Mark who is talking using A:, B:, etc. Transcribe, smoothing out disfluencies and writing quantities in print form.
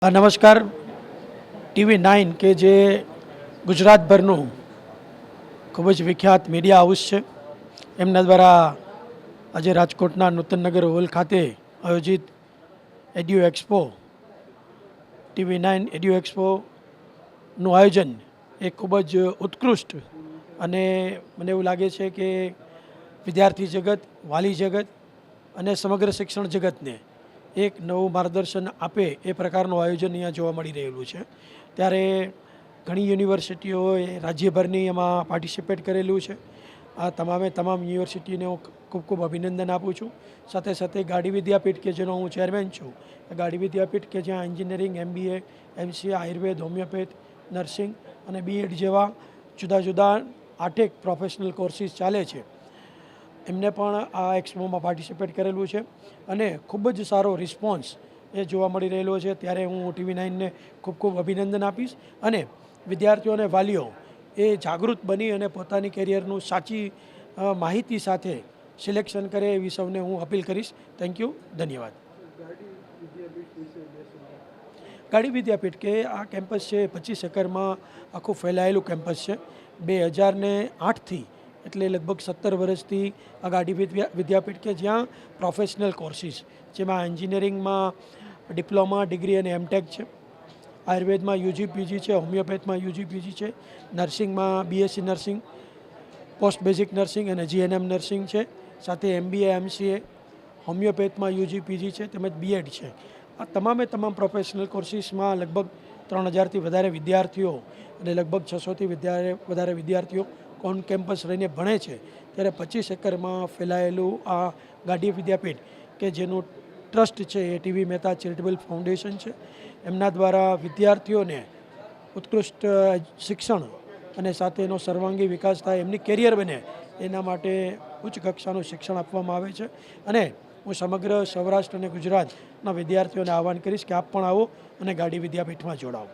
A: નમસ્કાર. TV9 કે જે ગુજરાતભરનું ખૂબ જ વિખ્યાત મીડિયા હાઉસ છે, એમના દ્વારા આજે રાજકોટના નૂતનનગર હોલ ખાતે આયોજિત એડ્યુ એક્સપો TV9 એડ્યુ એક્સપોનું આયોજન એ ખૂબ જ ઉત્કૃષ્ટ અને મને એવું લાગે છે કે વિદ્યાર્થી જગત, વાલી જગત અને સમગ્ર શિક્ષણ જગતને એક નવું માર્ગદર્શન આપે એ પ્રકારનું આયોજન અહીંયા જોવા મળી રહેલું છે. ત્યારે ઘણી યુનિવર્સિટીઓએ રાજ્યભરની એમાં પાર્ટિસિપેટ કરેલું છે. આ તમામ યુનિવર્સિટીને હું ખૂબ ખૂબ અભિનંદન આપું છું. સાથે સાથે ગાડી વિદ્યાપીઠ કે જેનો હું ચેરમેન છું, ગાડી વિદ્યાપીઠ કે જ્યાં engineering, MBA, MCA, Ayurveda, homeopath, nursing અને BEd જેવા જુદા જુદા 8 પ્રોફેશનલ કોર્સીસ ચાલે છે, એમને પણ આ એક્સપોમાં પાર્ટિસિપેટ કરેલું છે અને ખૂબ જ સારો રિસ્પોન્સ એ જોવા મળી રહેલો છે. ત્યારે હું TV9ને ખૂબ ખૂબ અભિનંદન આપીશ અને વિદ્યાર્થીઓ અને વાલીઓ એ જાગૃત બની અને પોતાની કેરિયરનું સાચી માહિતી સાથે સિલેક્શન કરે એવી સૌને હું અપીલ કરીશ. થેન્ક યુ, ધન્યવાદ. ગાડી વિદ્યાપીઠ કે આ કેમ્પસ છે 25 એકરમાં આખું ફેલાયેલું કેમ્પસ છે. 2008થી એટલે લગભગ 17 વર્ષથી આ ગાડી વિદ્યાપીઠ કે જ્યાં પ્રોફેશનલ કોર્સીસ જેમાં એન્જિનિયરિંગમાં ડિપ્લોમા, ડિગ્રી અને MTech છે, આયુર્વેદમાં UG PG છે, હોમિયોપેથમાં UG PG છે, નર્સિંગમાં BSc nursing, post basic nursing અને GNM નર્સિંગ છે, સાથે MBA, MCA, હોમિયોપેથમાં UG PG છે તેમજ BEd છે. આ તમામ પ્રોફેશનલ કોર્સીસમાં લગભગ 3000થી વધારે વિદ્યાર્થીઓ અને લગભગ 600થી વધારે વિદ્યાર્થીઓ ઓન કેમ્પસ રહીને ભણે છે. ત્યારે 25 એકરમાં ફેલાયેલું આ ગાડી વિદ્યાપીઠ કે જેનું ટ્રસ્ટ છે એ TV મહેતા ચેરિટેબલ ફાઉન્ડેશન છે, એમના દ્વારા વિદ્યાર્થીઓને ઉત્કૃષ્ટ શિક્ષણ અને સાથે એનો સર્વાંગી વિકાસ થાય, એમની કેરિયર બને એના માટે ઉચ્ચ કક્ષાનું શિક્ષણ આપવામાં આવે છે. અને હું સમગ્ર સૌરાષ્ટ્ર અને ગુજરાતના વિદ્યાર્થીઓને આહ્વાન કરીશ કે આપ પણ આવો અને ગાડી વિદ્યાપીઠમાં જોડાઓ.